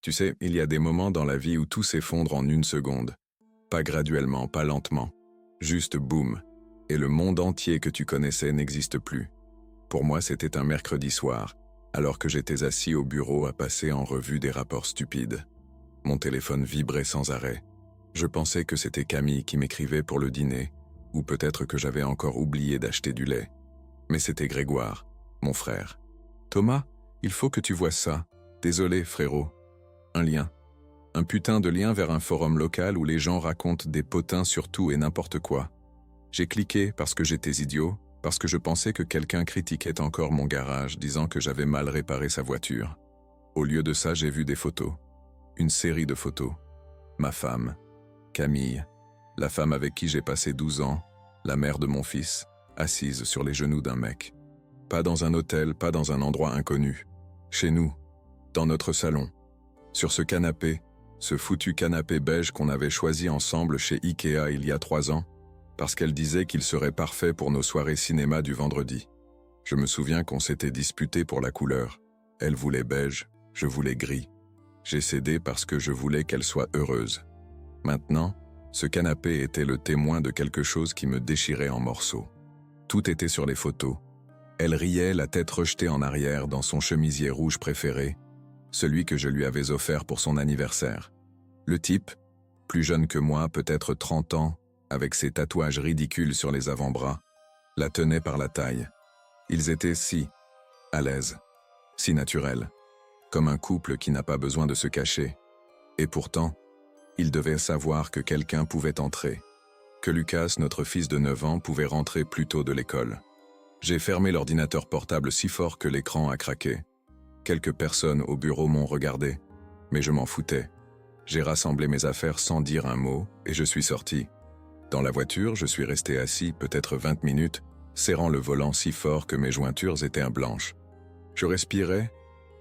Tu sais, il y a des moments dans la vie où tout s'effondre en une seconde. Pas graduellement, pas lentement. Juste boum. Et le monde entier que tu connaissais n'existe plus. Pour moi, c'était un mercredi soir, alors que j'étais assis au bureau à passer en revue des rapports stupides. Mon téléphone vibrait sans arrêt. Je pensais que c'était Camille qui m'écrivait pour le dîner, ou peut-être que j'avais encore oublié d'acheter du lait. Mais c'était Grégoire, mon frère. Thomas, il faut que tu vois ça. Désolé, frérot. Un lien. Un putain de lien vers un forum local où les gens racontent des potins sur tout et n'importe quoi. J'ai cliqué parce que j'étais idiot, parce que je pensais que quelqu'un critiquait encore mon garage, disant que j'avais mal réparé sa voiture. Au lieu de ça, j'ai vu des photos. Une série de photos. Ma femme, Camille, la femme avec qui j'ai passé 12 ans, la mère de mon fils, assise sur les genoux d'un mec. Pas dans un hôtel, pas dans un endroit inconnu. Chez nous, dans notre salon. Sur ce canapé, ce foutu canapé beige qu'on avait choisi ensemble chez Ikea il y a 3 ans, parce qu'elle disait qu'il serait parfait pour nos soirées cinéma du vendredi. Je me souviens qu'on s'était disputé pour la couleur. Elle voulait beige, je voulais gris. J'ai cédé parce que je voulais qu'elle soit heureuse. Maintenant, ce canapé était le témoin de quelque chose qui me déchirait en morceaux. Tout était sur les photos. Elle riait, la tête rejetée en arrière dans son chemisier rouge préféré, celui que je lui avais offert pour son anniversaire. Le type, plus jeune que moi, peut-être 30 ans, avec ses tatouages ridicules sur les avant-bras, la tenait par la taille. Ils étaient si à l'aise, si naturels, comme un couple qui n'a pas besoin de se cacher. Et pourtant, ils devaient savoir que quelqu'un pouvait entrer, que Lucas, notre fils de 9 ans, pouvait rentrer plus tôt de l'école. J'ai fermé l'ordinateur portable si fort que l'écran a craqué. Quelques personnes au bureau m'ont regardé, mais je m'en foutais. J'ai rassemblé mes affaires sans dire un mot et je suis sorti. Dans la voiture, je suis resté assis peut-être 20 minutes, serrant le volant si fort que mes jointures étaient blanches. Je respirais,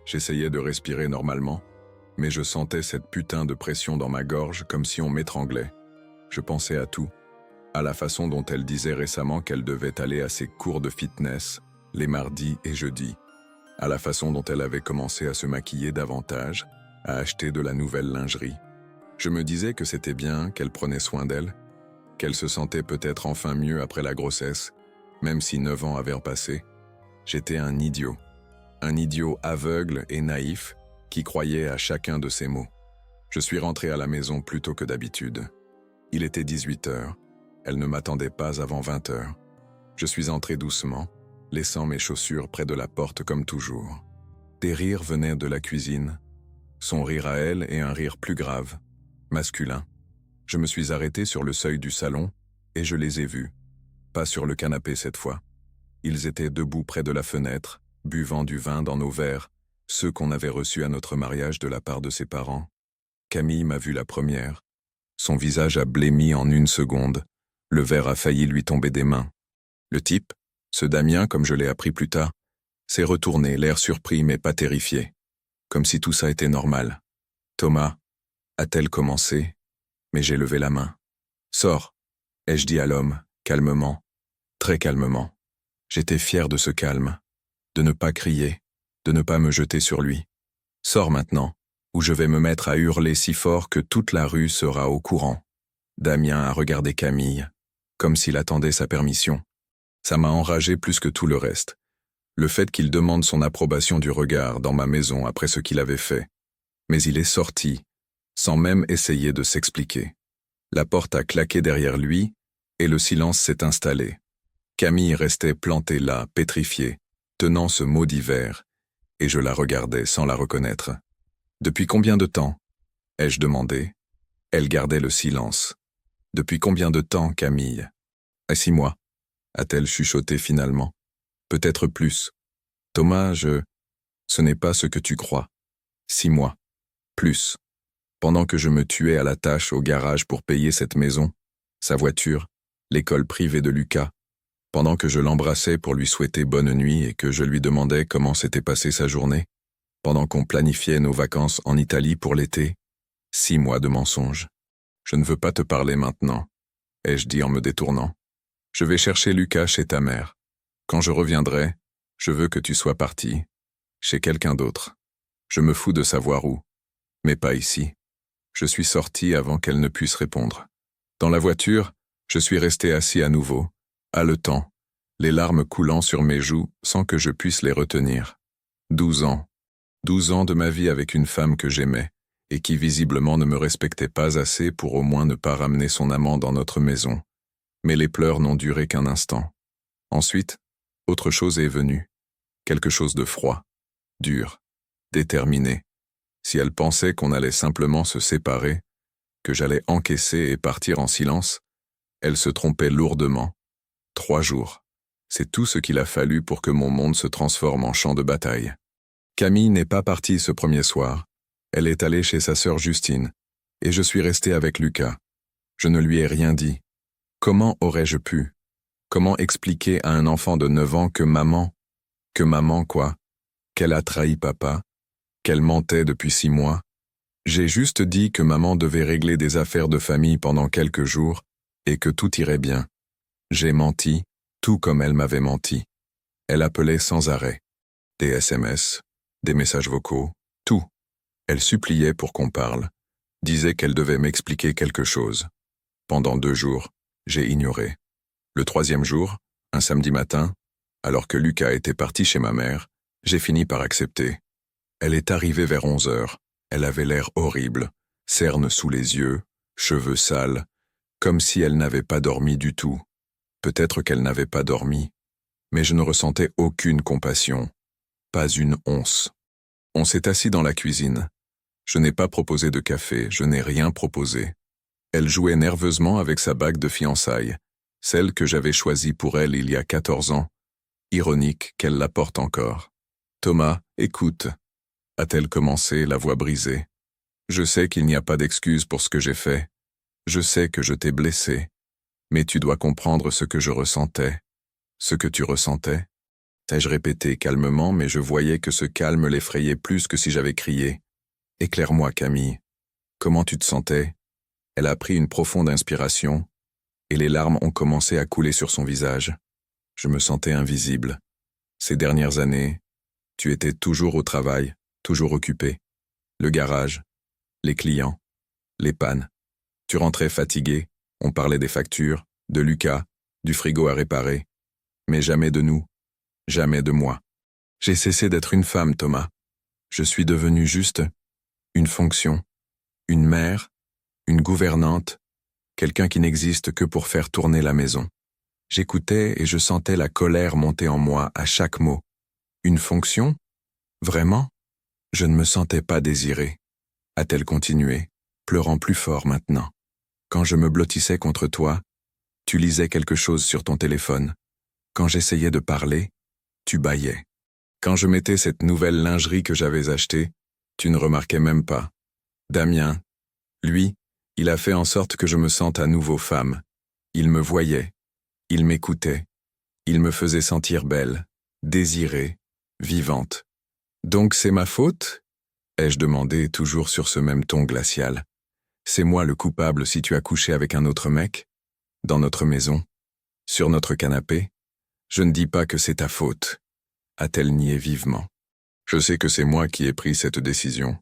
j'essayais de respirer normalement, mais je sentais cette putain de pression dans ma gorge comme si on m'étranglait. Je pensais à tout, à la façon dont elle disait récemment qu'elle devait aller à ses cours de fitness, les mardis et jeudis, à la façon dont elle avait commencé à se maquiller davantage, à acheter de la nouvelle lingerie. Je me disais que c'était bien, qu'elle prenait soin d'elle, qu'elle se sentait peut-être enfin mieux après la grossesse, même si 9 ans avaient passé. J'étais un idiot aveugle et naïf qui croyait à chacun de ses mots. Je suis rentré à la maison plus tôt que d'habitude. Il était 18 heures, elle ne m'attendait pas avant 20 heures. Je suis entré doucement, laissant mes chaussures près de la porte comme toujours. Des rires venaient de la cuisine, son rire à elle et un rire plus grave, masculin. Je me suis arrêté sur le seuil du salon et je les ai vus. Pas sur le canapé cette fois. Ils étaient debout près de la fenêtre, buvant du vin dans nos verres, ceux qu'on avait reçus à notre mariage de la part de ses parents. Camille m'a vu la première. Son visage a blêmi en une seconde. Le verre a failli lui tomber des mains. Le type, ce Damien comme je l'ai appris plus tard, s'est retourné, l'air surpris mais pas terrifié. Comme si tout ça était normal. Thomas, a-t-elle commencé? Mais j'ai levé la main. Sors, ai-je dit à l'homme, calmement, très calmement. J'étais fier de ce calme, de ne pas crier, de ne pas me jeter sur lui. Sors maintenant, ou je vais me mettre à hurler si fort que toute la rue sera au courant. Damien a regardé Camille, comme s'il attendait sa permission. Ça m'a enragé plus que tout le reste. Le fait qu'il demande son approbation du regard dans ma maison après ce qu'il avait fait. Mais il est sorti, sans même essayer de s'expliquer. La porte a claqué derrière lui, et le silence s'est installé. Camille restait plantée là, pétrifiée, tenant ce maudit verre, et je la regardais sans la reconnaître. Depuis combien de temps? Ai-je demandé. Elle gardait le silence. Depuis combien de temps, Camille? À 6 mois, a-t-elle chuchoté finalement. Peut-être plus. Thomas, Ce n'est pas ce que tu crois. 6 mois. Plus. Pendant que je me tuais à la tâche au garage pour payer cette maison, sa voiture, l'école privée de Lucas, pendant que je l'embrassais pour lui souhaiter bonne nuit et que je lui demandais comment s'était passée sa journée, pendant qu'on planifiait nos vacances en Italie pour l'été, 6 mois de mensonges. Je ne veux pas te parler maintenant, ai-je dit en me détournant. Je vais chercher Lucas chez ta mère. Quand je reviendrai, je veux que tu sois parti, chez quelqu'un d'autre. Je me fous de savoir où. Mais pas ici. Je suis sorti avant qu'elle ne puisse répondre. Dans la voiture, je suis resté assis à nouveau, haletant, les larmes coulant sur mes joues sans que je puisse les retenir. 12 ans. 12 ans de ma vie avec une femme que j'aimais, et qui visiblement ne me respectait pas assez pour au moins ne pas ramener son amant dans notre maison. Mais les pleurs n'ont duré qu'un instant. Ensuite, autre chose est venue. Quelque chose de froid, dur, déterminé. Si elle pensait qu'on allait simplement se séparer, que j'allais encaisser et partir en silence, elle se trompait lourdement. 3 jours. C'est tout ce qu'il a fallu pour que mon monde se transforme en champ de bataille. Camille n'est pas partie ce premier soir. Elle est allée chez sa sœur Justine, et je suis resté avec Lucas. Je ne lui ai rien dit. Comment aurais-je pu? Comment expliquer à un enfant de 9 ans que maman quoi? Qu'elle a trahi papa? Qu'elle mentait depuis 6 mois? J'ai juste dit que maman devait régler des affaires de famille pendant quelques jours, et que tout irait bien. J'ai menti, tout comme elle m'avait menti. Elle appelait sans arrêt. Des SMS, des messages vocaux, tout. Elle suppliait pour qu'on parle, disait qu'elle devait m'expliquer quelque chose. Pendant 2 jours, j'ai ignoré. Le 3e jour, un samedi matin, alors que Lucas était parti chez ma mère, j'ai fini par accepter. Elle est arrivée vers 11 heures. Elle avait l'air horrible, cernes sous les yeux, cheveux sales, comme si elle n'avait pas dormi du tout. Peut-être qu'elle n'avait pas dormi, mais je ne ressentais aucune compassion, pas une once. On s'est assis dans la cuisine. Je n'ai pas proposé de café, je n'ai rien proposé. Elle jouait nerveusement avec sa bague de fiançailles, celle que j'avais choisie pour elle il y a 14 ans. Ironique qu'elle la porte encore. « Thomas, écoute », a-t-elle commencé, la voix brisée. « Je sais qu'il n'y a pas d'excuse pour ce que j'ai fait. Je sais que je t'ai blessé. Mais tu dois comprendre ce que je ressentais. Ce que tu ressentais ?» Ai-je répété calmement, mais je voyais que ce calme l'effrayait plus que si j'avais crié. « Éclaire-moi, Camille. Comment tu te sentais ?» Elle a pris une profonde inspiration, et les larmes ont commencé à couler sur son visage. Je me sentais invisible. Ces dernières années, tu étais toujours au travail, toujours occupé. Le garage, les clients, les pannes. Tu rentrais fatigué, on parlait des factures, de Lucas, du frigo à réparer. Mais jamais de nous, jamais de moi. J'ai cessé d'être une femme, Thomas. Je suis devenue juste une fonction, une mère, une gouvernante, quelqu'un qui n'existe que pour faire tourner la maison. J'écoutais et je sentais la colère monter en moi à chaque mot. Une fonction? Vraiment? Je ne me sentais pas désirée. A-t-elle continué, pleurant plus fort maintenant. Quand je me blottissais contre toi, tu lisais quelque chose sur ton téléphone. Quand j'essayais de parler, tu bâillais. Quand je mettais cette nouvelle lingerie que j'avais achetée, tu ne remarquais même pas. Damien, lui, il a fait en sorte que je me sente à nouveau femme. Il me voyait, il m'écoutait, il me faisait sentir belle, désirée, vivante. Donc c'est ma faute? Ai-je demandé, toujours sur ce même ton glacial. C'est moi le coupable si tu as couché avec un autre mec? Dans notre maison? Sur notre canapé? Je ne dis pas que c'est ta faute. A-t-elle nié vivement. Je sais que c'est moi qui ai pris cette décision.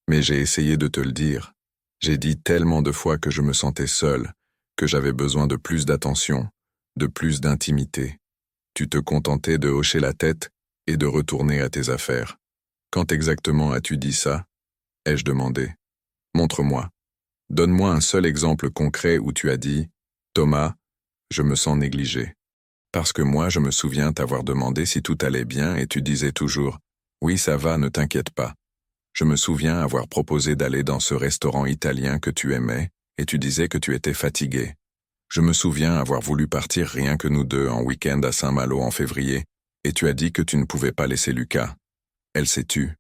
Mais j'ai essayé de te le dire. J'ai dit tellement de fois que je me sentais seul, que j'avais besoin de plus d'attention, de plus d'intimité. Tu te contentais de hocher la tête et de retourner à tes affaires. Quand exactement as-tu dit ça? Ai-je demandé. Montre-moi. Donne-moi un seul exemple concret où tu as dit « Thomas, je me sens négligé ». Parce que moi, je me souviens t'avoir demandé si tout allait bien et tu disais toujours « Oui, ça va, ne t'inquiète pas ». Je me souviens avoir proposé d'aller dans ce restaurant italien que tu aimais et tu disais que tu étais fatigué. Je me souviens avoir voulu partir rien que nous deux en week-end à Saint-Malo en février et tu as dit que tu ne pouvais pas laisser Lucas. Elle s'est tue.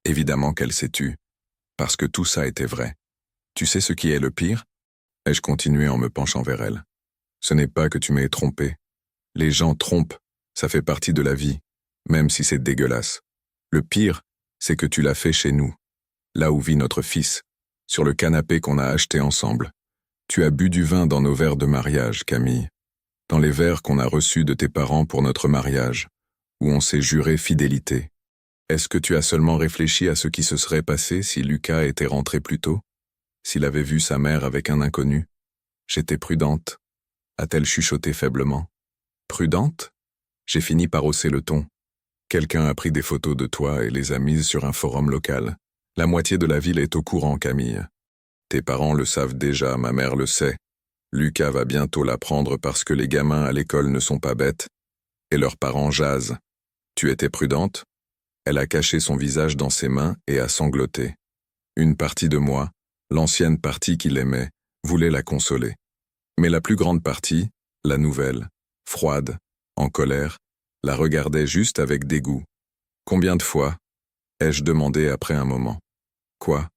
Évidemment qu'elle s'est tue. Parce que tout ça était vrai. Tu sais ce qui est le pire? Ai-je continué en me penchant vers elle. Ce n'est pas que tu m'aies trompé. Les gens trompent, ça fait partie de la vie, même si c'est dégueulasse. Le pire, c'est que tu l'as fait chez nous, là où vit notre fils, sur le canapé qu'on a acheté ensemble. Tu as bu du vin dans nos verres de mariage, Camille, dans les verres qu'on a reçus de tes parents pour notre mariage, où on s'est juré fidélité. Est-ce que tu as seulement réfléchi à ce qui se serait passé si Lucas était rentré plus tôt? S'il avait vu sa mère avec un inconnu? J'étais prudente, a-t-elle chuchoté faiblement. Prudente? J'ai fini par hausser le ton. Quelqu'un a pris des photos de toi et les a mises sur un forum local. La moitié de la ville est au courant, Camille. Tes parents le savent déjà, ma mère le sait. Lucas va bientôt l'apprendre parce que les gamins à l'école ne sont pas bêtes. Et leurs parents jasent. Tu étais prudente? Elle a caché son visage dans ses mains et a sangloté. Une partie de moi, l'ancienne partie qui l'aimait, voulait la consoler. Mais la plus grande partie, la nouvelle, froide, en colère, la regardait juste avec dégoût. Combien de fois? Ai-je demandé après un moment. Quoi?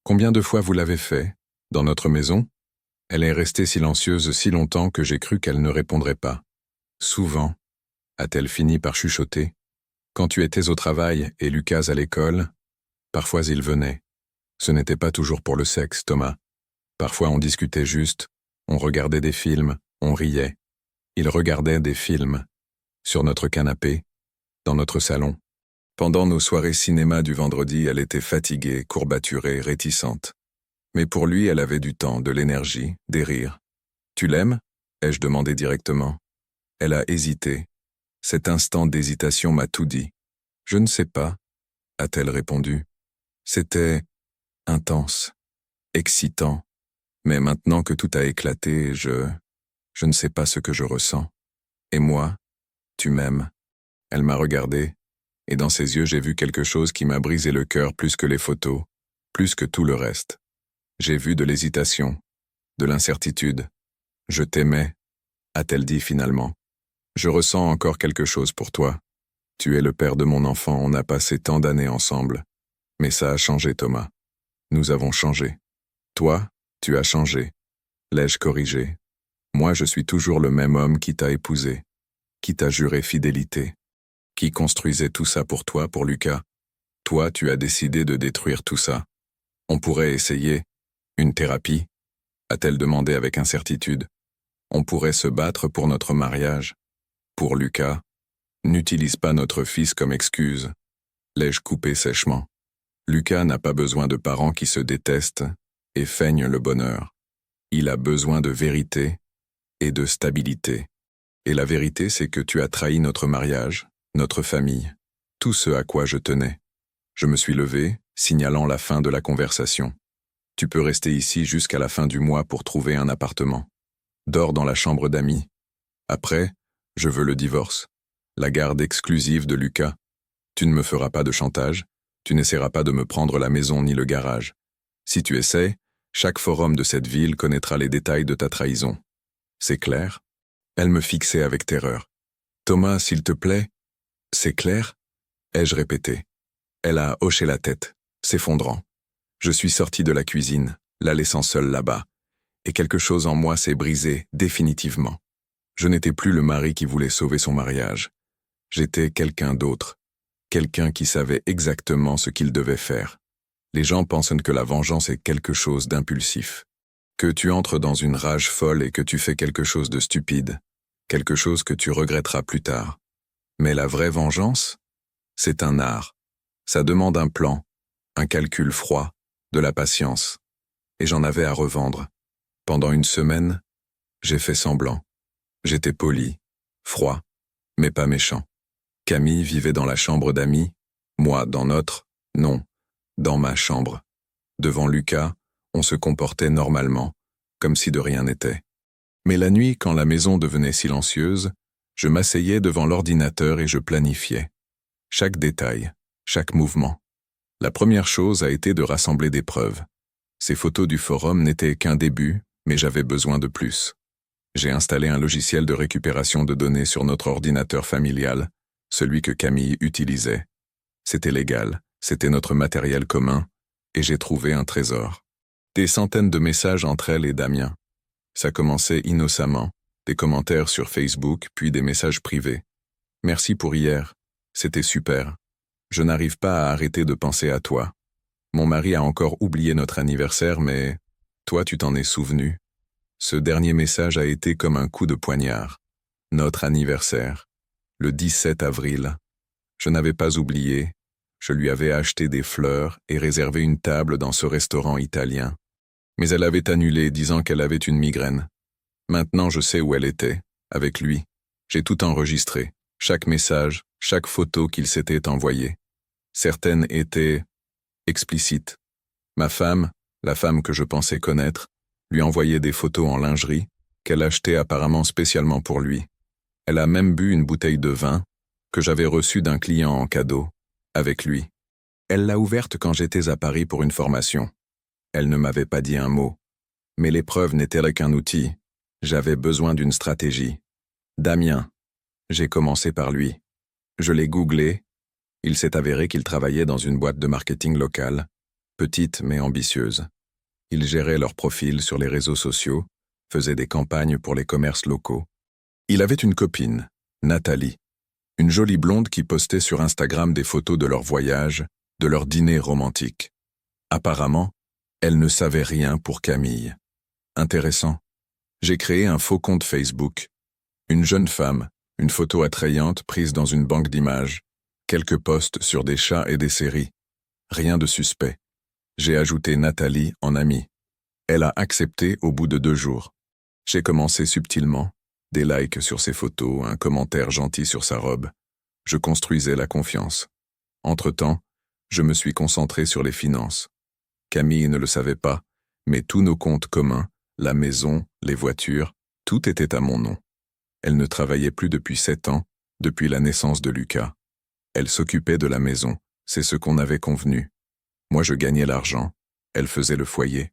Combien de fois vous l'avez fait? Dans notre maison? Elle est restée silencieuse si longtemps que j'ai cru qu'elle ne répondrait pas. Souvent, a-t-elle fini par chuchoter. Quand tu étais au travail et Lucas à l'école, parfois il venait. Ce n'était pas toujours pour le sexe, Thomas. Parfois on discutait juste, on regardait des films, on riait. Il regardait des films. Sur notre canapé, dans notre salon. Pendant nos soirées cinéma du vendredi, elle était fatiguée, courbaturée, réticente. Mais pour lui, elle avait du temps, de l'énergie, des rires. Tu l'aimes? Ai-je demandé directement. Elle a hésité. Cet instant d'hésitation m'a tout dit. Je ne sais pas, a-t-elle répondu. C'était intense, excitant. Mais maintenant que tout a éclaté, je ne sais pas ce que je ressens. Et moi? Tu m'aimes. Elle m'a regardé, et dans ses yeux j'ai vu quelque chose qui m'a brisé le cœur plus que les photos, plus que tout le reste. J'ai vu de l'hésitation, de l'incertitude. Je t'aimais, a-t-elle dit finalement. Je ressens encore quelque chose pour toi. Tu es le père de mon enfant, on a passé tant d'années ensemble. Mais ça a changé, Thomas. Nous avons changé. Toi, tu as changé. L'ai-je corrigé? Moi, je suis toujours le même homme qui t'a épousé, qui t'a juré fidélité, qui construisait tout ça pour toi, pour Lucas. Toi, tu as décidé de détruire tout ça. On pourrait essayer une thérapie, a-t-elle demandé avec incertitude. On pourrait se battre pour notre mariage. Pour Lucas, n'utilise pas notre fils comme excuse. L'ai-je coupé sèchement. Lucas n'a pas besoin de parents qui se détestent et feignent le bonheur. Il a besoin de vérité et de stabilité. Et la vérité, c'est que tu as trahi notre mariage, notre famille, tout ce à quoi je tenais. Je me suis levé, signalant la fin de la conversation. Tu peux rester ici jusqu'à la fin du mois pour trouver un appartement. Dors dans la chambre d'amis. Après, je veux le divorce. La garde exclusive de Lucas. Tu ne me feras pas de chantage, tu n'essaieras pas de me prendre la maison ni le garage. Si tu essaies, chaque forum de cette ville connaîtra les détails de ta trahison. C'est clair? Elle me fixait avec terreur. Thomas, s'il te plaît? C'est clair? Ai-je répété. Elle a hoché la tête, s'effondrant. Je suis sorti de la cuisine, la laissant seule là-bas, et quelque chose en moi s'est brisé définitivement. Je n'étais plus le mari qui voulait sauver son mariage. J'étais quelqu'un d'autre, quelqu'un qui savait exactement ce qu'il devait faire. Les gens pensent que la vengeance est quelque chose d'impulsif, que tu entres dans une rage folle et que tu fais quelque chose de stupide, quelque chose que tu regretteras plus tard. Mais la vraie vengeance, c'est un art. Ça demande un plan, un calcul froid, de la patience. Et j'en avais à revendre. Pendant une semaine, j'ai fait semblant. J'étais poli, froid, mais pas méchant. Camille vivait dans la chambre d'amis, moi dans notre, non, dans ma chambre. Devant Lucas, on se comportait normalement, comme si de rien n'était. Mais la nuit, quand la maison devenait silencieuse, je m'asseyais devant l'ordinateur et je planifiais. Chaque détail, chaque mouvement. La première chose a été de rassembler des preuves. Ces photos du forum n'étaient qu'un début, mais j'avais besoin de plus. J'ai installé un logiciel de récupération de données sur notre ordinateur familial, celui que Camille utilisait. C'était légal, c'était notre matériel commun, et j'ai trouvé un trésor. Des centaines de messages entre elle et Damien. Ça commençait innocemment, des commentaires sur Facebook, puis des messages privés. Merci pour hier, c'était super. Je n'arrive pas à arrêter de penser à toi. Mon mari a encore oublié notre anniversaire, mais toi tu t'en es souvenu. Ce dernier message a été comme un coup de poignard. Notre anniversaire, le 17 avril. Je n'avais pas oublié, Je lui avais acheté des fleurs et réservé une table dans ce restaurant italien. Mais elle avait annulé, disant qu'elle avait une migraine. Maintenant je sais où elle était, avec lui. J'ai tout enregistré, chaque message, chaque photo qu'il s'était envoyée. Certaines étaient explicites. Ma femme, la femme que je pensais connaître, lui envoyait des photos en lingerie, qu'elle achetait apparemment spécialement pour lui. Elle a même bu une bouteille de vin, que j'avais reçue d'un client en cadeau, avec lui. Elle l'a ouverte quand j'étais à Paris pour une formation. Elle ne m'avait pas dit un mot. Mais les preuves n'étaient qu'un outil. J'avais besoin d'une stratégie. Damien. J'ai commencé par lui. Je l'ai googlé. Il s'est avéré qu'il travaillait dans une boîte de marketing locale, petite mais ambitieuse. Il gérait leurs profils sur les réseaux sociaux, faisait des campagnes pour les commerces locaux. Il avait une copine, Nathalie, une jolie blonde qui postait sur Instagram des photos de leur voyage, de leur dîner romantique. Apparemment, elle ne savait rien pour Camille. Intéressant. J'ai créé un faux compte Facebook. Une jeune femme, une photo attrayante prise dans une banque d'images, quelques posts sur des chats et des séries. Rien de suspect. J'ai ajouté Nathalie en amie. Elle a accepté au bout de 2 jours. J'ai commencé subtilement, des likes sur ses photos, un commentaire gentil sur sa robe. Je construisais la confiance. Entre-temps, je me suis concentré sur les finances. Camille ne le savait pas, mais tous nos comptes communs, la maison, les voitures, tout était à mon nom. Elle ne travaillait plus depuis 7 ans, depuis la naissance de Lucas. Elle s'occupait de la maison, c'est ce qu'on avait convenu. Moi je gagnais l'argent, elle faisait le foyer.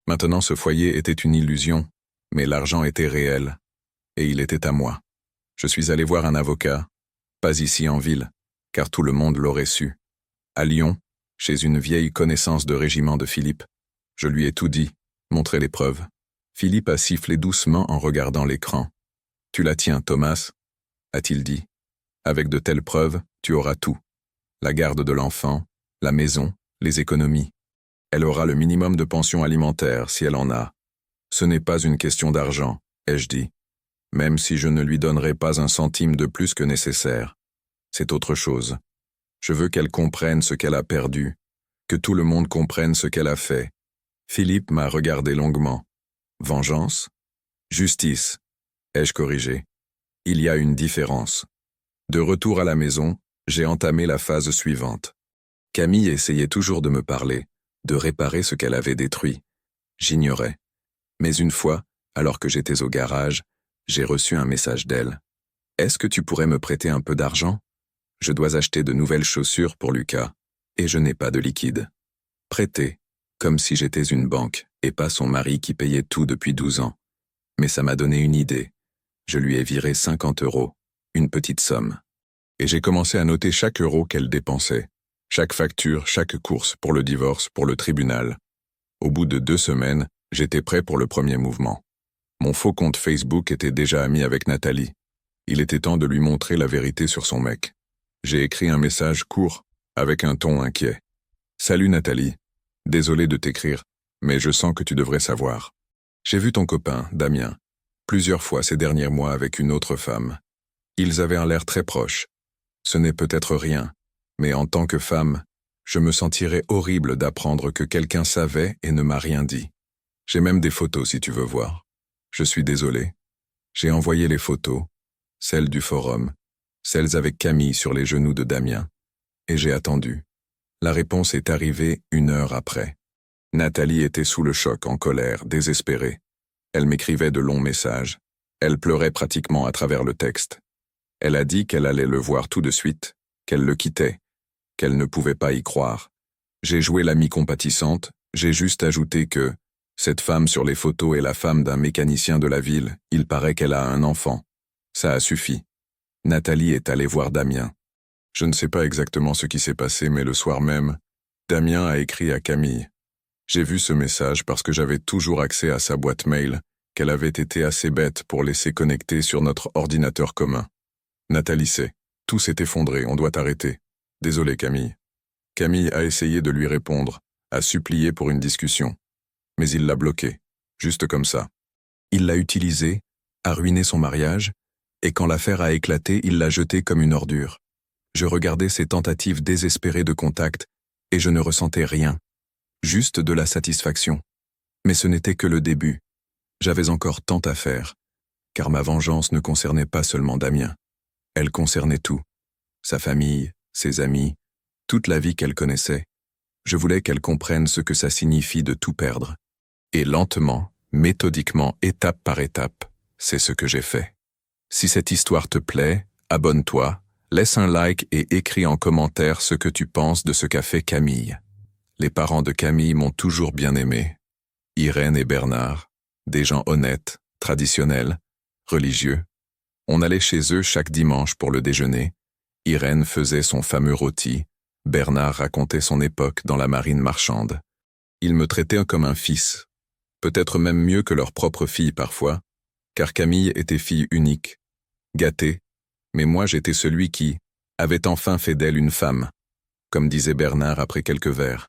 Maintenant ce foyer était une illusion, mais l'argent était réel, et il était à moi. Je suis allé voir un avocat, pas ici en ville, car tout le monde l'aurait su. À Lyon, chez une vieille connaissance de régiment de Philippe. Je lui ai tout dit, montré les preuves. Philippe a sifflé doucement en regardant l'écran. « Tu la tiens, Thomas » a-t-il dit. « Avec de telles preuves, tu auras tout. La garde de l'enfant, la maison, les économies. Elle aura le minimum de pension alimentaire, si elle en a. Ce n'est pas une question d'argent, ai-je dit. Même si je ne lui donnerai pas un centime de plus que nécessaire. C'est autre chose. Je veux qu'elle comprenne ce qu'elle a perdu, que tout le monde comprenne ce qu'elle a fait. » Philippe m'a regardé longuement. Vengeance? Justice, ai-je corrigé. Il y a une différence. De retour à la maison, j'ai entamé la phase suivante. Camille essayait toujours de me parler, de réparer ce qu'elle avait détruit. J'ignorais. Mais une fois, alors que j'étais au garage, j'ai reçu un message d'elle. « Est-ce que tu pourrais me prêter un peu d'argent? Je dois acheter de nouvelles chaussures pour Lucas, et je n'ai pas de liquide. » Prêter, comme si j'étais une banque, et pas son mari qui payait tout depuis 12 ans. Mais ça m'a donné une idée. Je lui ai viré 50 €, une petite somme. Et j'ai commencé à noter chaque euro qu'elle dépensait, chaque facture, chaque course pour le divorce, pour le tribunal. Au bout de 2 semaines, j'étais prêt pour le premier mouvement. Mon faux compte Facebook était déjà ami avec Nathalie. Il était temps de lui montrer la vérité sur son mec. J'ai écrit un message court, avec un ton inquiet. « Salut Nathalie. Désolé de t'écrire, mais je sens que tu devrais savoir. J'ai vu ton copain, Damien, plusieurs fois ces derniers mois avec une autre femme. Ils avaient un l'air très proche. Ce n'est peut-être rien, mais en tant que femme, je me sentirais horrible d'apprendre que quelqu'un savait et ne m'a rien dit. J'ai même des photos si tu veux voir. Je suis désolé. J'ai envoyé les photos, celles du forum, celles avec Camille sur les genoux de Damien, et j'ai attendu. La réponse est arrivée 1 heure après. Nathalie était sous le choc, en colère, désespérée. Elle m'écrivait de longs messages. Elle pleurait pratiquement à travers le texte. Elle a dit qu'elle allait le voir tout de suite, qu'elle le quittait, qu'elle ne pouvait pas y croire. J'ai joué l'amie compatissante, j'ai juste ajouté que cette femme sur les photos est la femme d'un mécanicien de la ville, il paraît qu'elle a un enfant. Ça a suffi. Nathalie est allée voir Damien. Je ne sais pas exactement ce qui s'est passé, mais le soir même, Damien a écrit à Camille. J'ai vu ce message parce que j'avais toujours accès à sa boîte mail, qu'elle avait été assez bête pour laisser connecter sur notre ordinateur commun. Nathalie sait. Tout s'est effondré, on doit arrêter. Désolé Camille. Camille a essayé de lui répondre, a supplié pour une discussion. Mais il l'a bloqué, juste comme ça. Il l'a utilisé, a ruiné son mariage, et quand l'affaire a éclaté, il l'a jeté comme une ordure. Je regardais ses tentatives désespérées de contact, et je ne ressentais rien. Juste de la satisfaction. Mais ce n'était que le début. J'avais encore tant à faire, car ma vengeance ne concernait pas seulement Damien. Elle concernait tout. Sa famille, ses amis, toute la vie qu'elle connaissait. Je voulais qu'elle comprenne ce que ça signifie de tout perdre. Et lentement, méthodiquement, étape par étape, c'est ce que j'ai fait. Si cette histoire te plaît, abonne-toi, laisse un like et écris en commentaire ce que tu penses de ce qu'a fait Camille. Les parents de Camille m'ont toujours bien aimé. Irène et Bernard, des gens honnêtes, traditionnels, religieux. On allait chez eux chaque dimanche pour le déjeuner. Irène faisait son fameux rôti. Bernard racontait son époque dans la marine marchande. Ils me traitaient comme un fils. Peut-être même mieux que leur propre fille parfois, car Camille était fille unique, gâtée, mais moi j'étais celui qui avait enfin fait d'elle une femme, comme disait Bernard après quelques verres.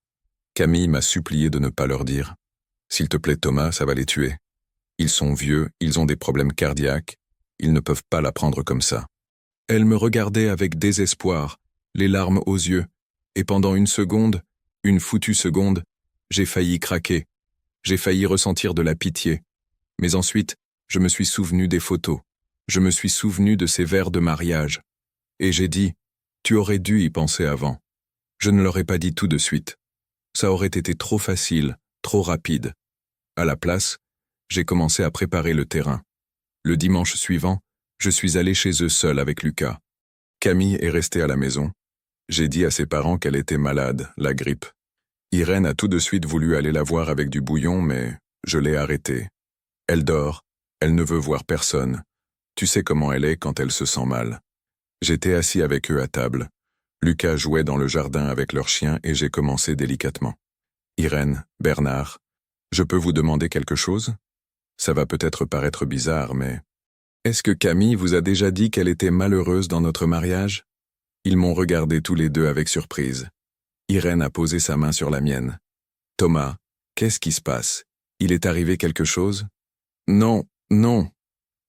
Camille m'a supplié de ne pas leur dire. S'il te plaît Thomas, ça va les tuer. Ils sont vieux, ils ont des problèmes cardiaques, ils ne peuvent pas la prendre comme ça. Elle me regardait avec désespoir, les larmes aux yeux, et pendant une seconde, une foutue seconde, j'ai failli craquer. J'ai failli ressentir de la pitié. Mais ensuite, je me suis souvenu des photos. Je me suis souvenu de ces verres de mariage. Et j'ai dit, tu aurais dû y penser avant. Je ne leur ai pas dit tout de suite. Ça aurait été trop facile, trop rapide. À la place, j'ai commencé à préparer le terrain. Le dimanche suivant, je suis allé chez eux seul avec Lucas. Camille est restée à la maison. J'ai dit à ses parents qu'elle était malade, la grippe. Irène a tout de suite voulu aller la voir avec du bouillon, mais je l'ai arrêtée. Elle dort, elle ne veut voir personne. Tu sais comment elle est quand elle se sent mal. J'étais assis avec eux à table. Lucas jouait dans le jardin avec leur chien et j'ai commencé délicatement. Irène, Bernard, je peux vous demander quelque chose? Ça va peut-être paraître bizarre, mais... Est-ce que Camille vous a déjà dit qu'elle était malheureuse dans notre mariage? Ils m'ont regardé tous les deux avec surprise. Irène a posé sa main sur la mienne. Thomas, qu'est-ce qui se passe? Il est arrivé quelque chose? Non, non,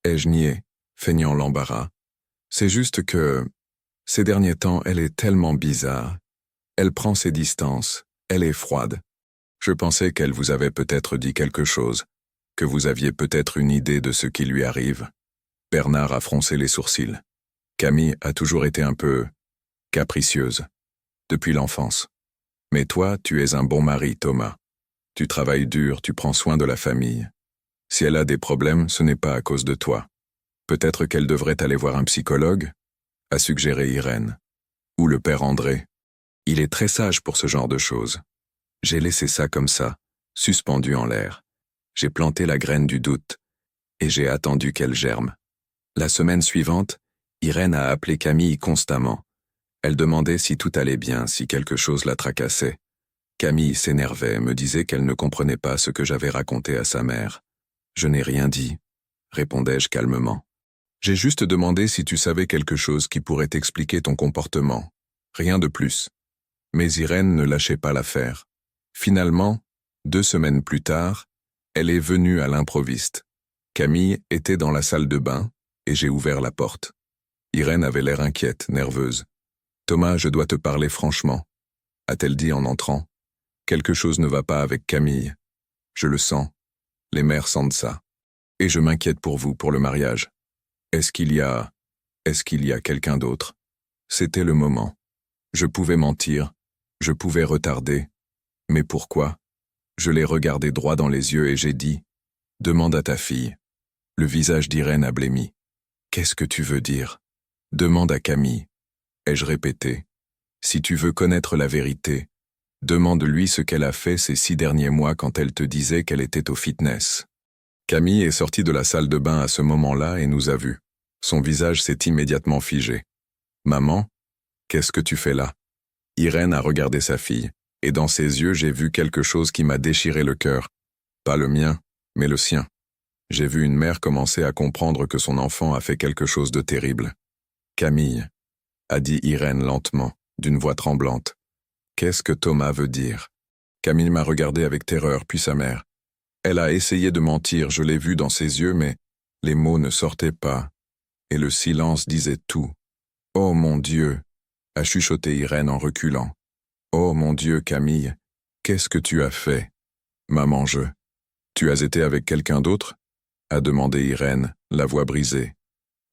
ai-je nié, feignant l'embarras. C'est juste que, ces derniers temps, elle est tellement bizarre. Elle prend ses distances, elle est froide. Je pensais qu'elle vous avait peut-être dit quelque chose, que vous aviez peut-être une idée de ce qui lui arrive. Bernard a froncé les sourcils. Camille a toujours été un peu capricieuse, depuis l'enfance. Mais toi, tu es un bon mari, Thomas. Tu travailles dur, tu prends soin de la famille. Si elle a des problèmes, ce n'est pas à cause de toi. Peut-être qu'elle devrait aller voir un psychologue, a suggéré Irène. Ou le père André. Il est très sage pour ce genre de choses. J'ai laissé ça comme ça, suspendu en l'air. J'ai planté la graine du doute, et j'ai attendu qu'elle germe. La semaine suivante, Irène a appelé Camille constamment. Elle demandait si tout allait bien, si quelque chose la tracassait. Camille s'énervait, me disait qu'elle ne comprenait pas ce que j'avais raconté à sa mère. Je n'ai rien dit, répondais-je calmement. J'ai juste demandé si tu savais quelque chose qui pourrait expliquer ton comportement. Rien de plus. Mais Irène ne lâchait pas l'affaire. Finalement, 2 semaines plus tard, elle est venue à l'improviste. Camille était dans la salle de bain, et j'ai ouvert la porte. Irène avait l'air inquiète, nerveuse. « Thomas, je dois te parler franchement », a-t-elle dit en entrant. « Quelque chose ne va pas avec Camille. Je le sens. Les mères sentent ça. Et je m'inquiète pour vous, pour le mariage. Est-ce qu'il y a quelqu'un d'autre ?» C'était le moment. Je pouvais mentir, je pouvais retarder. Mais pourquoi? Je l'ai regardé droit dans les yeux et j'ai dit « Demande à ta fille. » Le visage d'Irène a blêmi. « Qu'est-ce que tu veux dire? Demande à Camille. » Ai-je répété. Si tu veux connaître la vérité, demande-lui ce qu'elle a fait ces 6 derniers mois quand elle te disait qu'elle était au fitness. Camille est sortie de la salle de bain à ce moment-là et nous a vus. Son visage s'est immédiatement figé. « Maman, qu'est-ce que tu fais là ?» Irène a regardé sa fille, et dans ses yeux j'ai vu quelque chose qui m'a déchiré le cœur. Pas le mien, mais le sien. J'ai vu une mère commencer à comprendre que son enfant a fait quelque chose de terrible. « Camille, » a dit Irène lentement, d'une voix tremblante. « Qu'est-ce que Thomas veut dire ?» Camille m'a regardé avec terreur, puis sa mère. Elle a essayé de mentir, je l'ai vu dans ses yeux, mais les mots ne sortaient pas, et le silence disait tout. « Oh mon Dieu !» a chuchoté Irène en reculant. Oh mon Dieu, Camille, qu'est-ce que tu as fait? Maman, Tu as été avec quelqu'un d'autre? A demandé Irène, la voix brisée.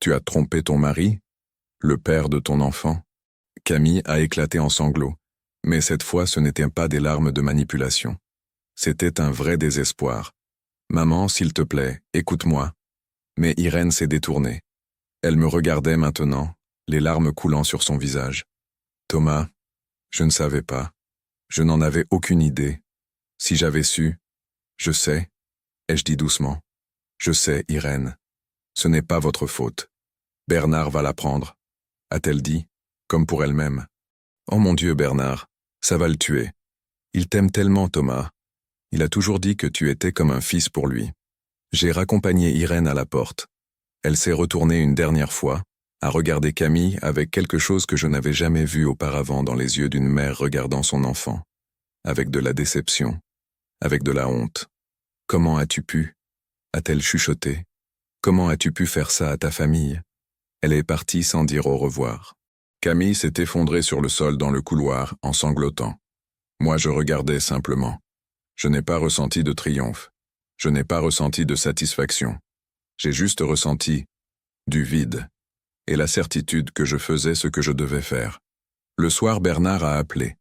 Tu as trompé ton mari? Le père de ton enfant? Camille a éclaté en sanglots, mais cette fois ce n'étaient pas des larmes de manipulation. C'était un vrai désespoir. Maman, s'il te plaît, écoute-moi. Mais Irène s'est détournée. Elle me regardait maintenant, les larmes coulant sur son visage. Thomas, je ne savais pas. Je n'en avais aucune idée. Si j'avais su, je sais, ai-je dit doucement. Je sais, Irène. Ce n'est pas votre faute. Bernard va la prendre, a-t-elle dit, comme pour elle-même. Oh mon Dieu, Bernard, ça va le tuer. Il t'aime tellement, Thomas. Il a toujours dit que tu étais comme un fils pour lui. J'ai raccompagné Irène à la porte. Elle s'est retournée une dernière fois, à regarder Camille avec quelque chose que je n'avais jamais vu auparavant dans les yeux d'une mère regardant son enfant. Avec de la déception, avec de la honte. Comment as-tu pu? A-t-elle chuchoté. Comment as-tu pu faire ça à ta famille? Elle est partie sans dire au revoir. Camille s'est effondrée sur le sol dans le couloir en sanglotant. Moi je regardais simplement. Je n'ai pas ressenti de triomphe. Je n'ai pas ressenti de satisfaction. J'ai juste ressenti du vide et la certitude que je faisais ce que je devais faire. Le soir, Bernard a appelé.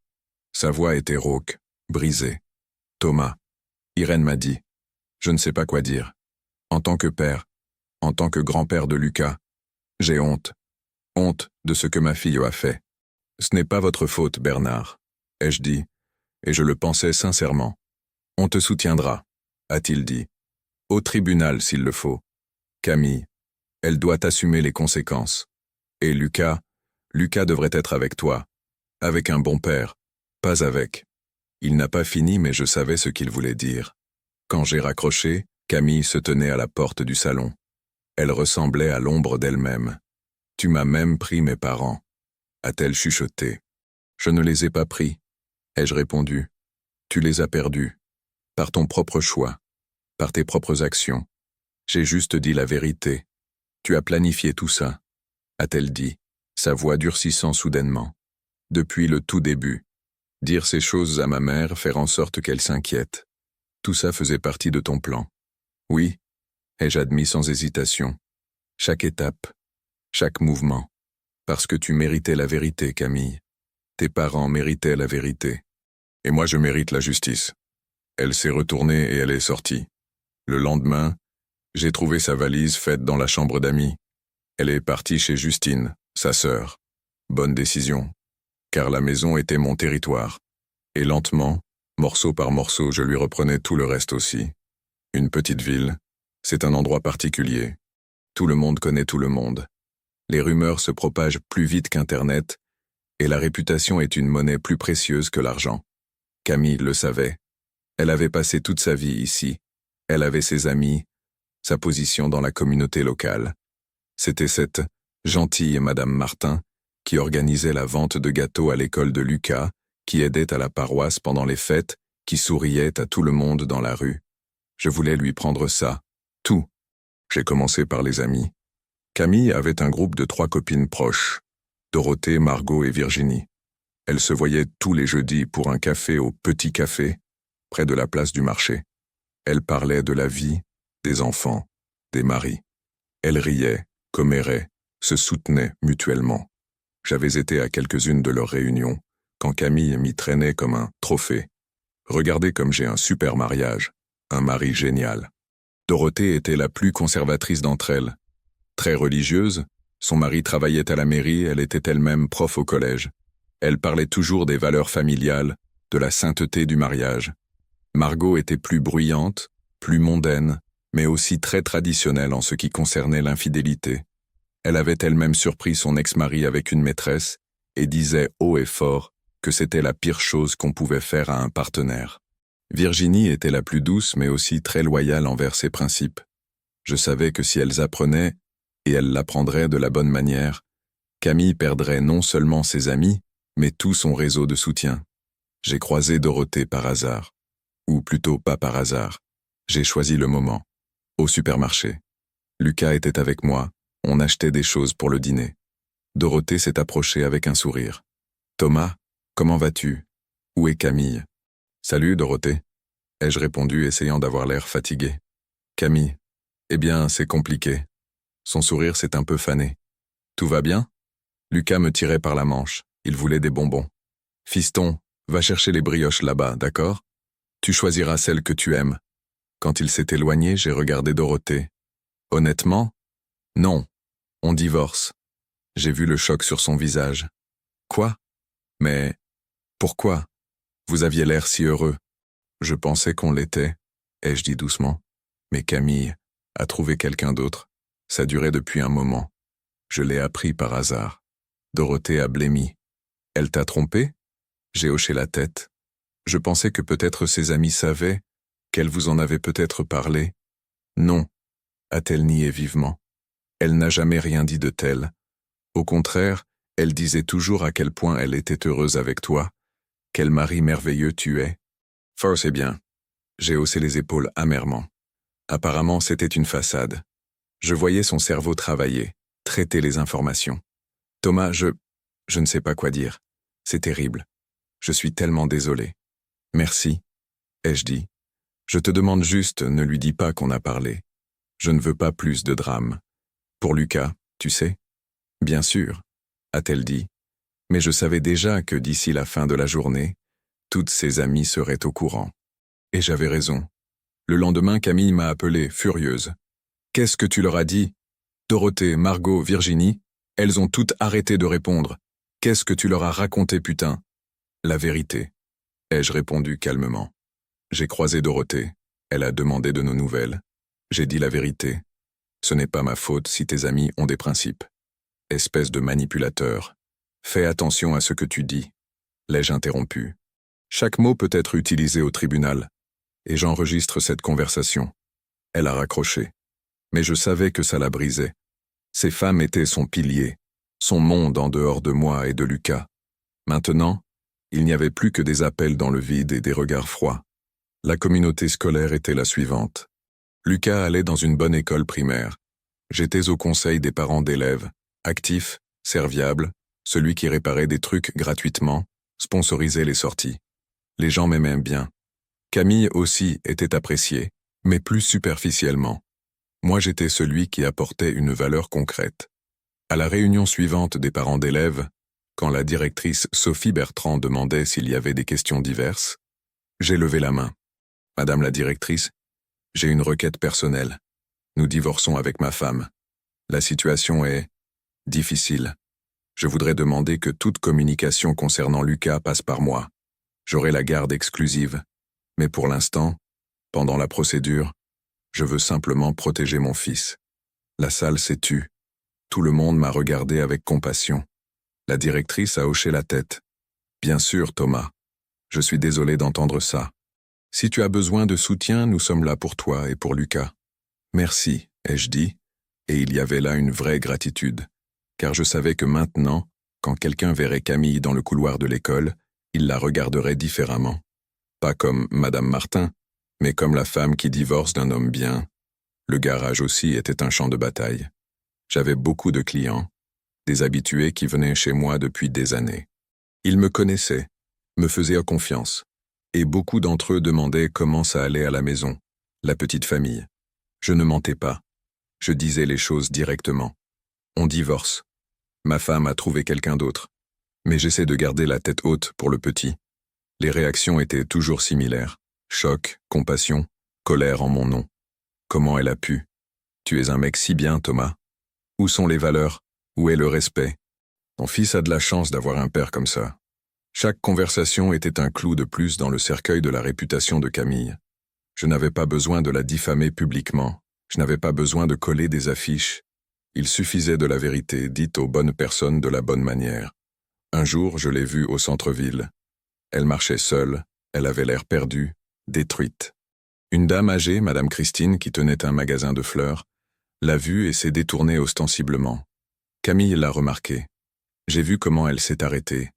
Sa voix était rauque, brisée. Thomas, Irène m'a dit. Je ne sais pas quoi dire. En tant que père, en tant que grand-père de Lucas, j'ai honte. Honte de ce que ma fille a fait. Ce n'est pas votre faute, Bernard, ai-je dit, et je le pensais sincèrement. On te soutiendra, a-t-il dit. Au tribunal s'il le faut. Camille, elle doit assumer les conséquences. Et Lucas devrait être avec toi. Avec un bon père, pas avec. Il n'a pas fini mais je savais ce qu'il voulait dire. Quand j'ai raccroché, Camille se tenait à la porte du salon. Elle ressemblait à l'ombre d'elle-même. Tu m'as même pris mes parents, a-t-elle chuchoté. Je ne les ai pas pris, ai-je répondu. Tu les as perdus. Par ton propre choix, par tes propres actions. J'ai juste dit la vérité. Tu as planifié tout ça, a-t-elle dit, sa voix durcissant soudainement. Depuis le tout début. Dire ces choses à ma mère, faire en sorte qu'elle s'inquiète. Tout ça faisait partie de ton plan. Oui, ai-je admis sans hésitation. Chaque étape, chaque mouvement. Parce que tu méritais la vérité, Camille. Tes parents méritaient la vérité. Et moi je mérite la justice. Elle s'est retournée et elle est sortie. Le lendemain, j'ai trouvé sa valise faite dans la chambre d'amis. Elle est partie chez Justine, sa sœur. Bonne décision. Car la maison était mon territoire. Et lentement, morceau par morceau, je lui reprenais tout le reste aussi. Une petite ville, c'est un endroit particulier. Tout le monde connaît tout le monde. Les rumeurs se propagent plus vite qu'Internet, et la réputation est une monnaie plus précieuse que l'argent. Camille le savait. Elle avait passé toute sa vie ici. Elle avait ses amis, sa position dans la communauté locale. C'était cette gentille Madame Martin qui organisait la vente de gâteaux à l'école de Lucas, qui aidait à la paroisse pendant les fêtes, qui souriait à tout le monde dans la rue. Je voulais lui prendre ça, tout. J'ai commencé par les amis. Camille avait un groupe de 3 copines proches, Dorothée, Margot et Virginie. Elles se voyaient tous les jeudis pour un café au Petit Café, près de la place du marché. Elles parlaient de la vie, des enfants, des maris. Elles riaient, comméraient, se soutenaient mutuellement. J'avais été à quelques-unes de leurs réunions, quand Camille m'y traînait comme un trophée. Regardez comme j'ai un super mariage, un mari génial. Dorothée était la plus conservatrice d'entre elles. Très religieuse, son mari travaillait à la mairie, elle était elle-même prof au collège. Elle parlait toujours des valeurs familiales, de la sainteté du mariage. Margot était plus bruyante, plus mondaine, mais aussi très traditionnelle en ce qui concernait l'infidélité. Elle avait elle-même surpris son ex-mari avec une maîtresse et disait haut et fort que c'était la pire chose qu'on pouvait faire à un partenaire. Virginie était la plus douce mais aussi très loyale envers ses principes. Je savais que si elles apprenaient, et elles l'apprendraient de la bonne manière, Camille perdrait non seulement ses amis, mais tout son réseau de soutien. J'ai croisé Dorothée par hasard. Ou plutôt pas par hasard. J'ai choisi le moment. Au supermarché. Lucas était avec moi, on achetait des choses pour le dîner. Dorothée s'est approchée avec un sourire. Thomas, comment vas-tu? Où est Camille? Salut, Dorothée, ai-je répondu, essayant d'avoir l'air fatigué. Camille, eh bien, c'est compliqué. Son sourire s'est un peu fané. Tout va bien? Lucas me tirait par la manche. Il voulait des bonbons. Fiston, va chercher les brioches là-bas, d'accord? Tu choisiras celle que tu aimes. Quand il s'est éloigné, j'ai regardé Dorothée. Honnêtement? Non. On divorce. J'ai vu le choc sur son visage. Quoi? Mais pourquoi? Vous aviez l'air si heureux. Je pensais qu'on l'était, ai-je dit doucement. Mais Camille a trouvé quelqu'un d'autre. Ça durait depuis un moment. Je l'ai appris par hasard. Dorothée a blêmi. Elle t'a trompé? J'ai hoché la tête. Je pensais que peut-être ses amis savaient, qu'elle vous en avait peut-être parlé. Non, a-t-elle nié vivement. Elle n'a jamais rien dit de tel. Au contraire, elle disait toujours à quel point elle était heureuse avec toi. Quel mari merveilleux tu es. Fort c'est bien. J'ai haussé les épaules amèrement. Apparemment, c'était une façade. Je voyais son cerveau travailler, traiter les informations. Thomas, je ne sais pas quoi dire. C'est terrible. Je suis tellement désolé. Merci, ai-je dit. Je te demande juste, ne lui dis pas qu'on a parlé. Je ne veux pas plus de drame. Pour Lucas, tu sais? Bien sûr, a-t-elle dit. Mais je savais déjà que d'ici la fin de la journée, toutes ses amies seraient au courant. Et j'avais raison. Le lendemain, Camille m'a appelée, furieuse. Qu'est-ce que tu leur as dit? Dorothée, Margot, Virginie, elles ont toutes arrêté de répondre. Qu'est-ce que tu leur as raconté, putain? La vérité, ai-je répondu calmement. J'ai croisé Dorothée. Elle a demandé de nos nouvelles. J'ai dit la vérité. Ce n'est pas ma faute si tes amis ont des principes. Espèce de manipulateur. Fais attention à ce que tu dis. L'ai-je interrompu. Chaque mot peut être utilisé au tribunal. Et j'enregistre cette conversation. Elle a raccroché. Mais je savais que ça la brisait. Ces femmes étaient son pilier, son monde en dehors de moi et de Lucas. Maintenant, il n'y avait plus que des appels dans le vide et des regards froids. La communauté scolaire était la suivante. Lucas allait dans une bonne école primaire. J'étais au conseil des parents d'élèves, actif, serviable, celui qui réparait des trucs gratuitement, sponsorisait les sorties. Les gens m'aimaient bien. Camille aussi était appréciée, mais plus superficiellement. Moi j'étais celui qui apportait une valeur concrète. À la réunion suivante des parents d'élèves, quand la directrice Sophie Bertrand demandait s'il y avait des questions diverses, j'ai levé la main. Madame la directrice, j'ai une requête personnelle. Nous divorçons avec ma femme. La situation est difficile. Je voudrais demander que toute communication concernant Lucas passe par moi. J'aurai la garde exclusive. Mais pour l'instant, pendant la procédure, je veux simplement protéger mon fils. La salle s'est tue. Tout le monde m'a regardé avec compassion. La directrice a hoché la tête. Bien sûr, Thomas. Je suis désolé d'entendre ça. Si tu as besoin de soutien, nous sommes là pour toi et pour Lucas. Merci, ai-je dit, et il y avait là une vraie gratitude, car je savais que maintenant, quand quelqu'un verrait Camille dans le couloir de l'école, il la regarderait différemment. Pas comme Madame Martin, mais comme la femme qui divorce d'un homme bien. Le garage aussi était un champ de bataille. J'avais beaucoup de clients, des habitués qui venaient chez moi depuis des années. Ils me connaissaient, me faisaient confiance, et beaucoup d'entre eux demandaient comment ça allait à la maison, la petite famille. Je ne mentais pas. Je disais les choses directement. On divorce. Ma femme a trouvé quelqu'un d'autre. Mais j'essaie de garder la tête haute pour le petit. Les réactions étaient toujours similaires. Choc, compassion, colère en mon nom. Comment elle a pu? Tu es un mec si bien, Thomas. Où sont les valeurs? Où est le respect? Ton fils a de la chance d'avoir un père comme ça. Chaque conversation était un clou de plus dans le cercueil de la réputation de Camille. Je n'avais pas besoin de la diffamer publiquement. Je n'avais pas besoin de coller des affiches. Il suffisait de la vérité dite aux bonnes personnes de la bonne manière. Un jour, je l'ai vue au centre-ville. Elle marchait seule, elle avait l'air perdue, détruite. Une dame âgée, Madame Christine, qui tenait un magasin de fleurs, l'a vue et s'est détournée ostensiblement. Camille l'a remarqué. J'ai vu comment elle s'est arrêtée,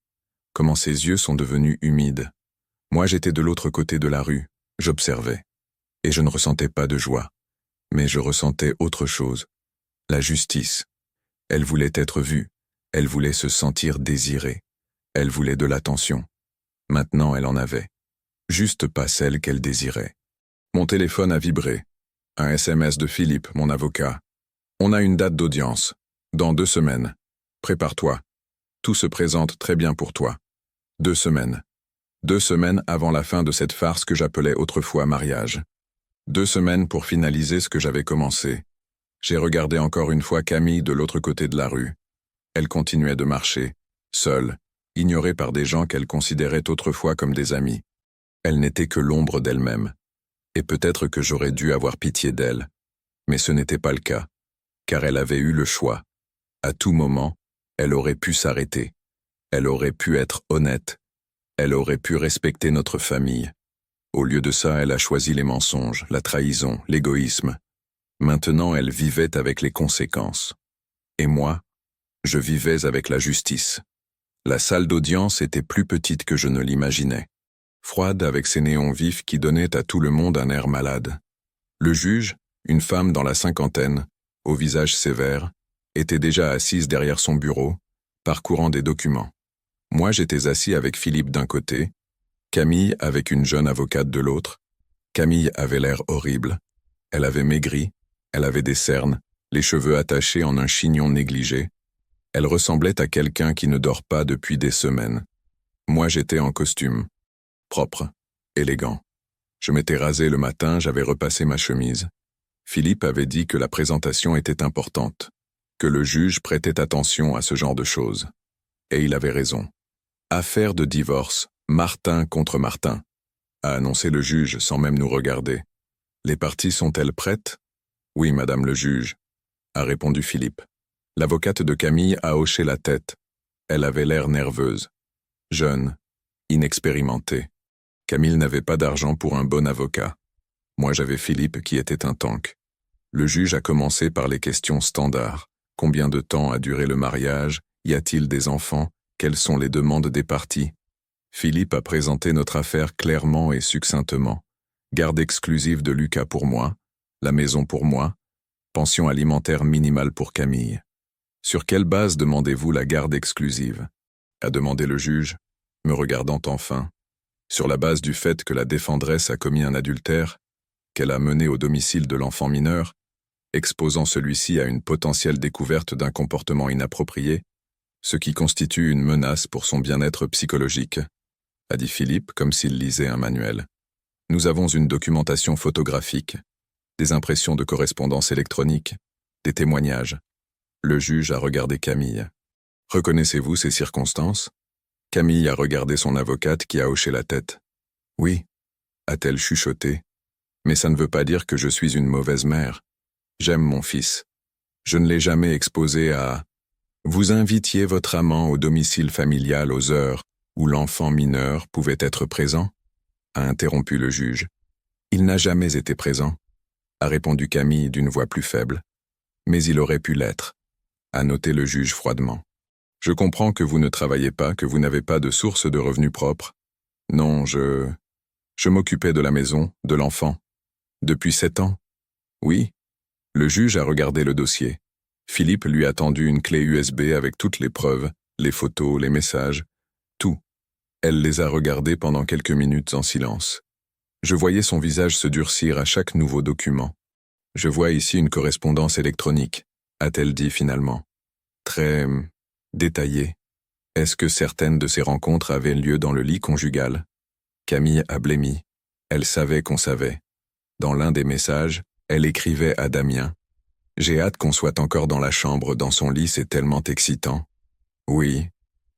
comment ses yeux sont devenus humides. Moi, j'étais de l'autre côté de la rue, j'observais. Et je ne ressentais pas de joie. Mais je ressentais autre chose. La justice. Elle voulait être vue. Elle voulait se sentir désirée. Elle voulait de l'attention. Maintenant, elle en avait. Juste pas celle qu'elle désirait. Mon téléphone a vibré. Un SMS de Philippe, mon avocat. On a une date d'audience. Dans 2 semaines. Prépare-toi. Tout se présente très bien pour toi. 2 semaines. 2 semaines avant la fin de cette farce que j'appelais autrefois mariage. 2 semaines pour finaliser ce que j'avais commencé. J'ai regardé encore une fois Camille de l'autre côté de la rue. Elle continuait de marcher, seule, ignorée par des gens qu'elle considérait autrefois comme des amis. Elle n'était que l'ombre d'elle-même. Et peut-être que j'aurais dû avoir pitié d'elle. Mais ce n'était pas le cas, car elle avait eu le choix. À tout moment, elle aurait pu s'arrêter. Elle aurait pu être honnête. Elle aurait pu respecter notre famille. Au lieu de ça, elle a choisi les mensonges, la trahison, l'égoïsme. Maintenant, elle vivait avec les conséquences. Et moi, je vivais avec la justice. La salle d'audience était plus petite que je ne l'imaginais. Froide avec ses néons vifs qui donnaient à tout le monde un air malade. Le juge, une femme dans la cinquantaine, au visage sévère, était déjà assise derrière son bureau, parcourant des documents. Moi, j'étais assis avec Philippe d'un côté, Camille avec une jeune avocate de l'autre. Camille avait l'air horrible. Elle avait maigri, elle avait des cernes, les cheveux attachés en un chignon négligé. Elle ressemblait à quelqu'un qui ne dort pas depuis des semaines. Moi, j'étais en costume. Propre, élégant. Je m'étais rasé le matin, j'avais repassé ma chemise. Philippe avait dit que la présentation était importante, que le juge prêtait attention à ce genre de choses. Et il avait raison. Affaire de divorce, Martin contre Martin, a annoncé le juge sans même nous regarder. Les parties sont-elles prêtes? Oui, madame le juge, a répondu Philippe. L'avocate de Camille a hoché la tête. Elle avait l'air nerveuse. Jeune, inexpérimentée. Camille n'avait pas d'argent pour un bon avocat. Moi j'avais Philippe qui était un tank. Le juge a commencé par les questions standards. Combien de temps a duré le mariage? Y a-t-il des enfants? Quelles sont les demandes des parties? Philippe a présenté notre affaire clairement et succinctement. Garde exclusive de Lucas pour moi, la maison pour moi, pension alimentaire minimale pour Camille. Sur quelle base demandez-vous la garde exclusive? A demandé le juge, me regardant enfin. Sur la base du fait que la défendresse a commis un adultère, qu'elle a mené au domicile de l'enfant mineur, exposant celui-ci à une potentielle découverte d'un comportement inapproprié, ce qui constitue une menace pour son bien-être psychologique, a dit Philippe comme s'il lisait un manuel. Nous avons une documentation photographique, des impressions de correspondance électronique, des témoignages. Le juge a regardé Camille. Reconnaissez-vous ces circonstances? Camille a regardé son avocate qui a hoché la tête. Oui, a-t-elle chuchoté. Mais ça ne veut pas dire que je suis une mauvaise mère. J'aime mon fils. Je ne l'ai jamais exposé à... Vous invitiez votre amant au domicile familial aux heures où l'enfant mineur pouvait être présent? A interrompu le juge. Il n'a jamais été présent, a répondu Camille d'une voix plus faible. Mais il aurait pu l'être, a noté le juge froidement. Je comprends que vous ne travaillez pas, que vous n'avez pas de source de revenus propres. Non, je m'occupais de la maison, de l'enfant. Depuis 7 ans? Oui. Le juge a regardé le dossier. Philippe lui a tendu une clé USB avec toutes les preuves, les photos, les messages, tout. Elle les a regardés pendant quelques minutes en silence. Je voyais son visage se durcir à chaque nouveau document. Je vois ici une correspondance électronique, a-t-elle dit finalement. Très... détaillée. Est-ce que certaines de ces rencontres avaient lieu dans le lit conjugal? Camille a blêmi. Elle savait qu'on savait. Dans l'un des messages, elle écrivait à Damien. « J'ai hâte qu'on soit encore dans la chambre, dans son lit, c'est tellement excitant. » Oui,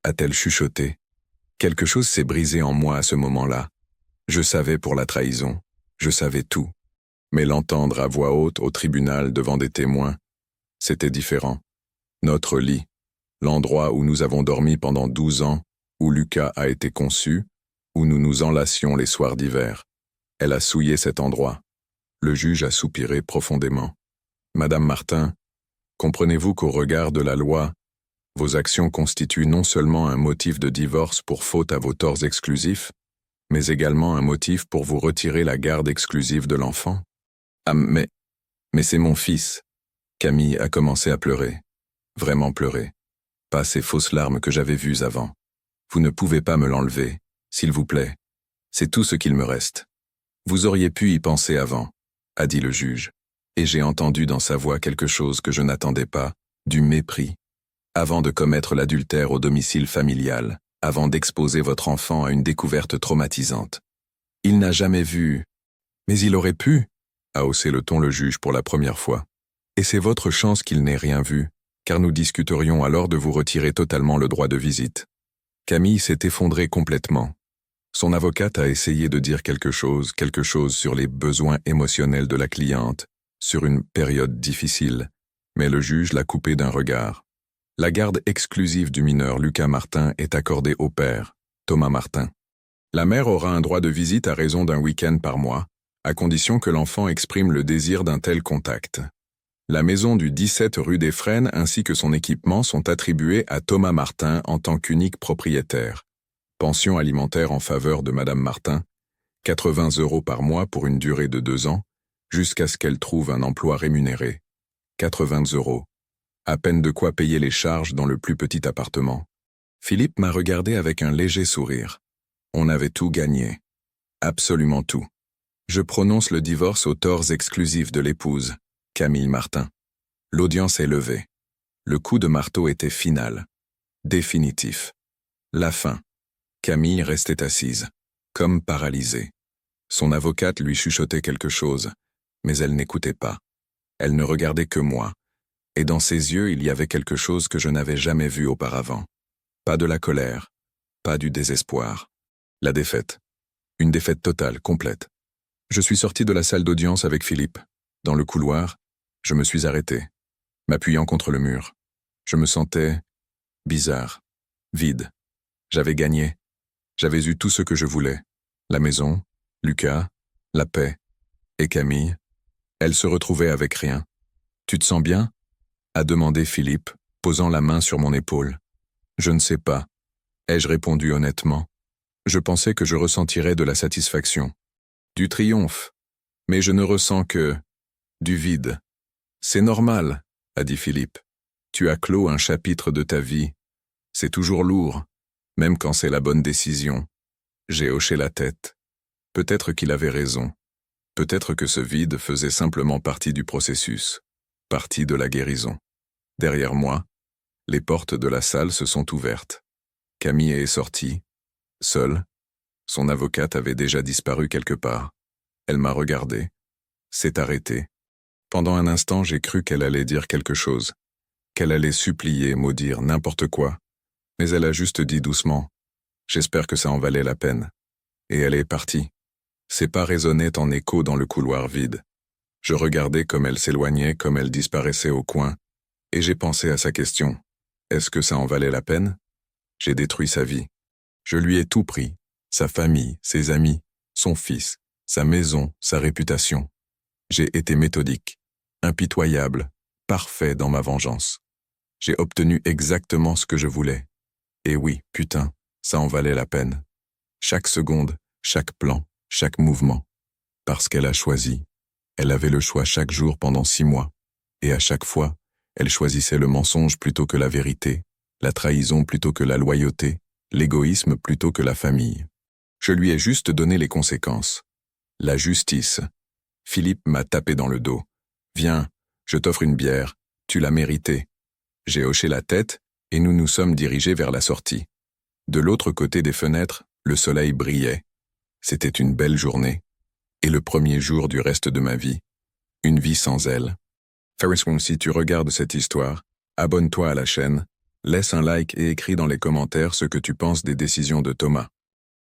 a-t-elle chuchoté. Quelque chose s'est brisé en moi à ce moment-là. Je savais pour la trahison. Je savais tout. Mais l'entendre à voix haute au tribunal devant des témoins, c'était différent. Notre lit, l'endroit où nous avons dormi pendant 12 ans, où Lucas a été conçu, où nous nous enlacions les soirs d'hiver. Elle a souillé cet endroit. Le juge a soupiré profondément. Madame Martin, comprenez-vous qu'au regard de la loi, vos actions constituent non seulement un motif de divorce pour faute à vos torts exclusifs, mais également un motif pour vous retirer la garde exclusive de l'enfant? Ah, mais c'est mon fils. Camille a commencé à pleurer. Vraiment pleurer. Pas ces fausses larmes que j'avais vues avant. Vous ne pouvez pas me l'enlever, s'il vous plaît. C'est tout ce qu'il me reste. Vous auriez pu y penser avant, a dit le juge, et j'ai entendu dans sa voix quelque chose que je n'attendais pas, du mépris. Avant de commettre l'adultère au domicile familial, avant d'exposer votre enfant à une découverte traumatisante. Il n'a jamais vu. Mais il aurait pu, a haussé le ton le juge pour la première fois. Et c'est votre chance qu'il n'ait rien vu, car nous discuterions alors de vous retirer totalement le droit de visite. Camille s'est effondrée complètement. Son avocate a essayé de dire quelque chose sur les besoins émotionnels de la cliente, sur une période difficile, mais le juge l'a coupée d'un regard. La garde exclusive du mineur Lucas Martin est accordée au père, Thomas Martin. La mère aura un droit de visite à raison d'un week-end par mois, à condition que l'enfant exprime le désir d'un tel contact. La maison du 17 rue des Frênes ainsi que son équipement sont attribués à Thomas Martin en tant qu'unique propriétaire. Pension alimentaire en faveur de Madame Martin, 80 € par mois pour une durée de 2 ans, jusqu'à ce qu'elle trouve un emploi rémunéré. 80 €. À peine de quoi payer les charges dans le plus petit appartement. Philippe m'a regardé avec un léger sourire. On avait tout gagné. Absolument tout. Je prononce le divorce aux torts exclusifs de l'épouse, Camille Martin. L'audience est levée. Le coup de marteau était final. Définitif. La fin. Camille restait assise, comme paralysée. Son avocate lui chuchotait quelque chose, mais elle n'écoutait pas. Elle ne regardait que moi. Et dans ses yeux, il y avait quelque chose que je n'avais jamais vu auparavant. Pas de la colère, pas du désespoir. La défaite. Une défaite totale, complète. Je suis sorti de la salle d'audience avec Philippe. Dans le couloir, je me suis arrêté, m'appuyant contre le mur. Je me sentais bizarre, vide. J'avais gagné. J'avais eu tout ce que je voulais. La maison, Lucas, la paix. Et Camille, elle se retrouvait avec rien. Tu te sens bien ? A demandé Philippe, posant la main sur mon épaule. Je ne sais pas, ai-je répondu honnêtement. Je pensais que je ressentirais de la satisfaction, du triomphe, mais je ne ressens que du vide. C'est normal, a dit Philippe. Tu as clos un chapitre de ta vie. C'est toujours lourd, même quand c'est la bonne décision. J'ai hoché la tête. Peut-être qu'il avait raison. Peut-être que ce vide faisait simplement partie du processus, partie de la guérison. Derrière moi, les portes de la salle se sont ouvertes. Camille est sortie, seule. Son avocate avait déjà disparu quelque part. Elle m'a regardé, s'est arrêtée. Pendant un instant, j'ai cru qu'elle allait dire quelque chose, qu'elle allait supplier, maudire, n'importe quoi. Mais elle a juste dit doucement, « J'espère que ça en valait la peine. » Et elle est partie. Ses pas résonnaient en écho dans le couloir vide. Je regardais comme elle s'éloignait, comme elle disparaissait au coin, et j'ai pensé à sa question. Est-ce que ça en valait la peine ? J'ai détruit sa vie. Je lui ai tout pris, sa famille, ses amis, son fils, sa maison, sa réputation. J'ai été méthodique, impitoyable, parfait dans ma vengeance. J'ai obtenu exactement ce que je voulais. Et oui, putain, ça en valait la peine. Chaque seconde, chaque plan, chaque mouvement. Parce qu'elle a choisi. Elle avait le choix chaque jour pendant 6 mois. Et à chaque fois, elle choisissait le mensonge plutôt que la vérité, la trahison plutôt que la loyauté, l'égoïsme plutôt que la famille. Je lui ai juste donné les conséquences. La justice. Philippe m'a tapé dans le dos. « Viens, je t'offre une bière, tu l'as méritée. » J'ai hoché la tête et nous nous sommes dirigés vers la sortie. De l'autre côté des fenêtres, le soleil brillait. C'était une belle journée. Et le premier jour du reste de ma vie. Une vie sans elle. Ferris, si tu regardes cette histoire, abonne-toi à la chaîne, laisse un like et écris dans les commentaires ce que tu penses des décisions de Thomas.